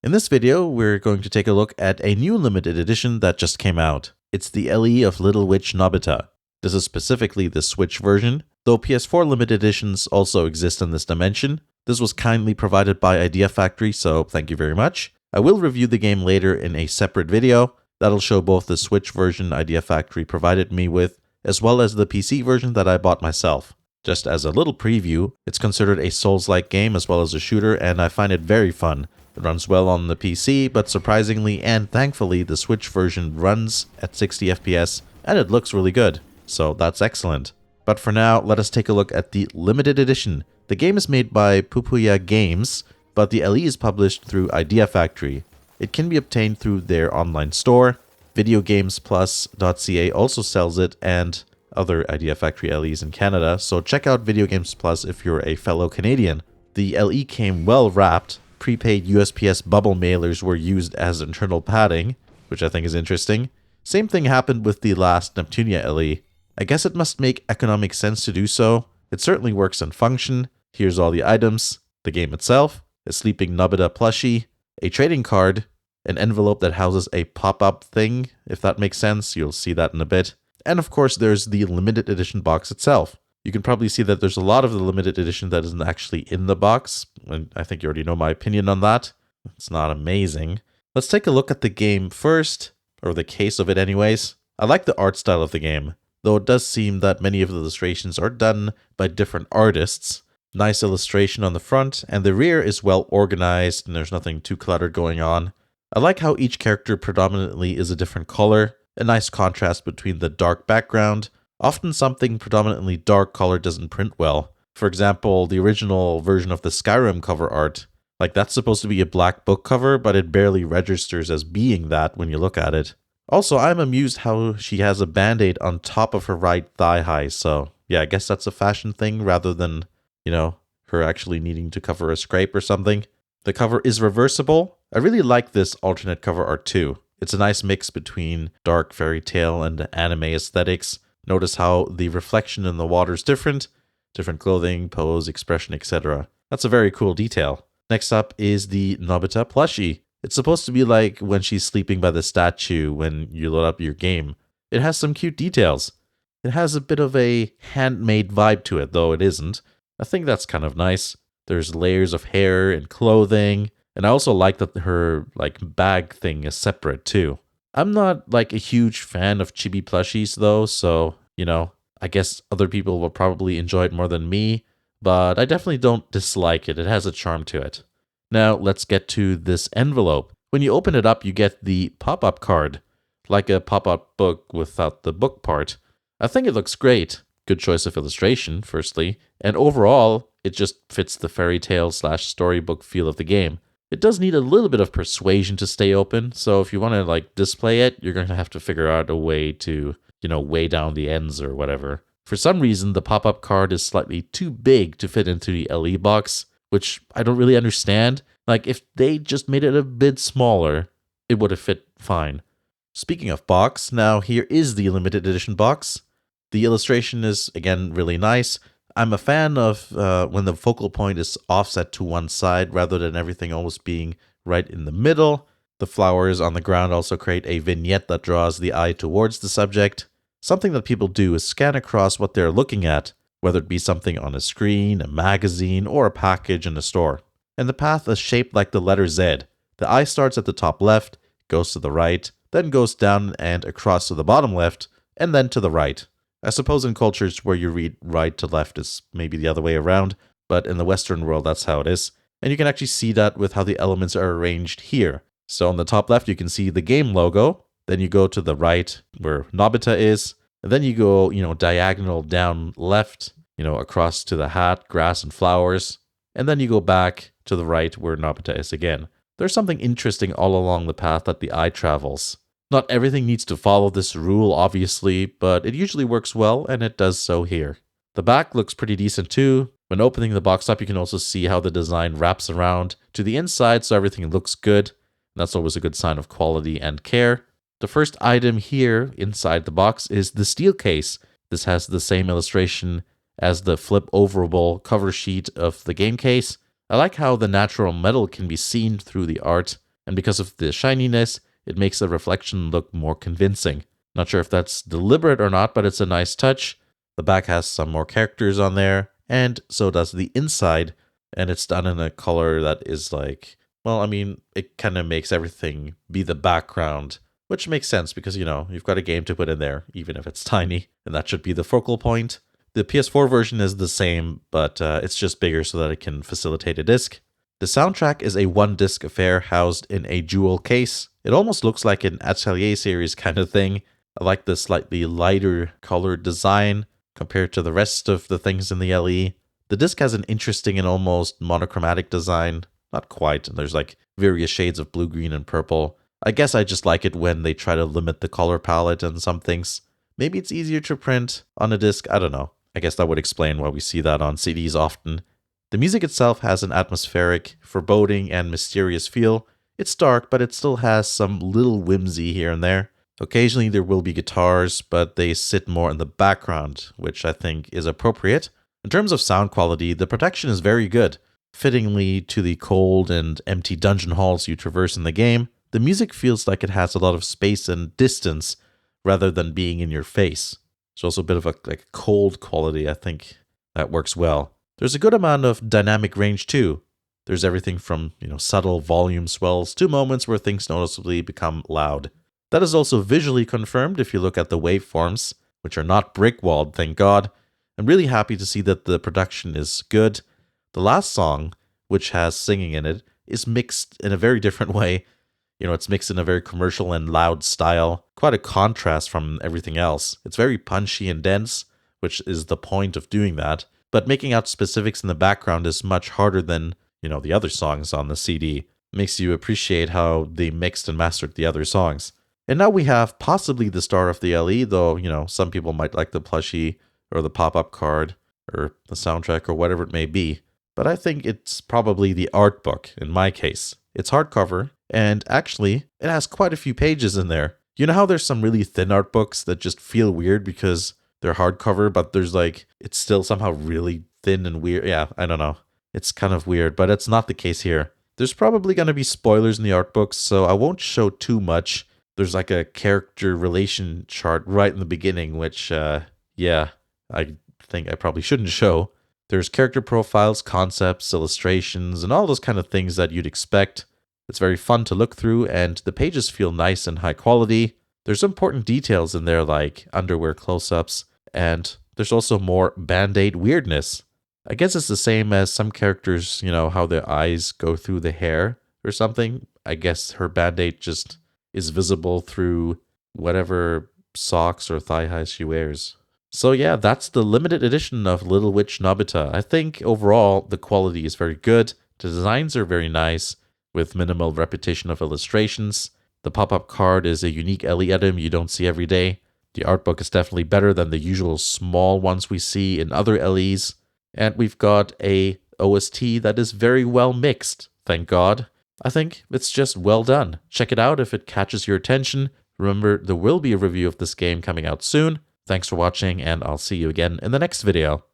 In this video, we're going to take a look at a new limited edition that just came out. It's the LE of Little Witch Nobeta. This is specifically the Switch version, though PS4 limited editions also exist in this dimension. This was kindly provided by Idea Factory, so thank you very much. I will review the game later in a separate video. That'll show both the Switch version Idea Factory provided me with, as well as the PC version that I bought myself. Just as a little preview, it's considered a Souls-like game as well as a shooter, and I find it very fun. It runs well on the PC, but surprisingly and thankfully, the Switch version runs at 60 FPS, and it looks really good, so that's excellent. But for now, let us take a look at the limited edition. The game is made by Popup Games, but the LE is published through Idea Factory. It can be obtained through their online store. VideoGamesPlus.ca also sells it, and other Idea Factory LEs in Canada, so check out Video Games Plus if you're a fellow Canadian. The LE came well wrapped. Prepaid USPS bubble mailers were used as internal padding, which I think is interesting. Same thing happened with the last Neptunia LE. I guess it must make economic sense to do so. It certainly works in function. Here's all the items, the game itself, a sleeping Nobeta plushie, a trading card, an envelope that houses a pop-up thing, if that makes sense. You'll see that in a bit. And of course, there's the limited edition box itself. You can probably see that there's a lot of the limited edition that isn't actually in the box, and I think you already know my opinion on that. It's not amazing. Let's take a look at the game first, or the case of it anyways. I like the art style of the game, though it does seem that many of the illustrations are done by different artists. Nice illustration on the front, and the rear is well organized, and there's nothing too cluttered going on. I like how each character predominantly is a different color. A nice contrast between the dark background. Often something predominantly dark color doesn't print well. For example, the original version of the Skyrim cover art, like that's supposed to be a black book cover, but it barely registers as being that when you look at it. Also, I'm amused how she has a band-aid on top of her right thigh high, so yeah, I guess that's a fashion thing rather than, her actually needing to cover a scrape or something. The cover is reversible. I really like this alternate cover art too. It's a nice mix between dark fairy tale and anime aesthetics. Notice how the reflection in the water is different clothing, pose, expression, etc. That's a very cool detail. Next up is the Nobeta plushie. It's supposed to be like when she's sleeping by the statue when you load up your game. It has some cute details. It has a bit of a handmade vibe to it, though it isn't. I think that's kind of nice. There's layers of hair and clothing. And I also like that her bag thing is separate too. I'm not a huge fan of chibi plushies though, so, I guess other people will probably enjoy it more than me, but I definitely don't dislike it. It has a charm to it. Now, let's get to this envelope. When you open it up, you get the pop-up card, like a pop-up book without the book part. I think it looks great. Good choice of illustration, firstly, and overall, it just fits the fairy tale / storybook feel of the game. It does need a little bit of persuasion to stay open, so if you want to display it, you're going to have to figure out a way to, weigh down the ends or whatever. For some reason, the pop-up card is slightly too big to fit into the LE box, which I don't really understand. If they just made it a bit smaller, it would have fit fine. Speaking of box, now here is the limited edition box. The illustration is, again, really nice. I'm a fan of when the focal point is offset to one side rather than everything always being right in the middle. The flowers on the ground also create a vignette that draws the eye towards the subject. Something that people do is scan across what they're looking at, whether it be something on a screen, a magazine, or a package in a store. And the path is shaped like the letter Z. The eye starts at the top left, goes to the right, then goes down and across to the bottom left, and then to the right. I suppose in cultures where you read right to left is maybe the other way around, but in the Western world that's how it is. And you can actually see that with how the elements are arranged here. So on the top left you can see the game logo, then you go to the right where Nobeta is, and then you go, diagonal down left, across to the hat, grass and flowers, and then you go back to the right where Nobeta is again. There's something interesting all along the path that the eye travels. Not everything needs to follow this rule, obviously, but it usually works well, and it does so here. The back looks pretty decent too. When opening the box up, you can also see how the design wraps around to the inside, so everything looks good. And that's always a good sign of quality and care. The first item here inside the box is the steel case. This has the same illustration as the flip-overable cover sheet of the game case. I like how the natural metal can be seen through the art. and because of the shininess, it makes the reflection look more convincing. Not sure if that's deliberate or not, but it's a nice touch. The back has some more characters on there, and so does the inside, and it's done in a color that is like, well, I mean, it kind of makes everything be the background, which makes sense because, you've got a game to put in there, even if it's tiny, and that should be the focal point. The PS4 version is the same, but it's just bigger so that it can facilitate a disc. The soundtrack is a one-disc affair housed in a jewel case. It almost looks like an Atelier series kind of thing. I like the slightly lighter colored design compared to the rest of the things in the LE. The disc has an interesting and almost monochromatic design. Not quite, and there's like various shades of blue, green, and purple. I guess I just like it when they try to limit the color palette and some things. Maybe it's easier to print on a disc, I don't know. I guess that would explain why we see that on CDs often. The music itself has an atmospheric, foreboding, and mysterious feel. It's dark, but it still has some little whimsy here and there. Occasionally there will be guitars, but they sit more in the background, which I think is appropriate. In terms of sound quality, the production is very good. Fittingly to the cold and empty dungeon halls you traverse in the game, the music feels like it has a lot of space and distance rather than being in your face. There's also a bit of a cold quality, I think that works well. There's a good amount of dynamic range too. There's everything from, subtle volume swells to moments where things noticeably become loud. That is also visually confirmed if you look at the waveforms, which are not brick-walled, thank God. I'm really happy to see that the production is good. The last song, which has singing in it, is mixed in a very different way. It's mixed in a very commercial and loud style. Quite a contrast from everything else. It's very punchy and dense, which is the point of doing that. But making out specifics in the background is much harder than, the other songs on the CD. Makes you appreciate how they mixed and mastered the other songs. And now we have possibly the star of the LE, though, some people might like the Plushie or the Popup Card or the soundtrack or whatever it may be. But I think it's probably the Artbook in my case. It's hardcover, and actually, it has quite a few pages in there. You know how there's some really thin art books that just feel weird because they're hardcover, but there's it's still somehow really thin and weird. Yeah, I don't know. It's kind of weird, but it's not the case here. There's probably going to be spoilers in the art books, so I won't show too much. There's a character relation chart right in the beginning, which, I think I probably shouldn't show. There's character profiles, concepts, illustrations, and all those kind of things that you'd expect. It's very fun to look through, and the pages feel nice and high quality. There's important details in there like underwear close-ups, and there's also more Band-Aid weirdness. I guess it's the same as some characters, how their eyes go through the hair or something. I guess her Band-Aid just is visible through whatever socks or thigh highs she wears. So yeah, that's the limited edition of Little Witch Nobeta. I think overall the quality is very good. The designs are very nice with minimal repetition of illustrations. The pop-up card is a unique LE item you don't see every day. The art book is definitely better than the usual small ones we see in other LEs. And we've got a OST that is very well mixed, thank God. I think it's just well done. Check it out if it catches your attention. Remember, there will be a review of this game coming out soon. Thanks for watching, and I'll see you again in the next video.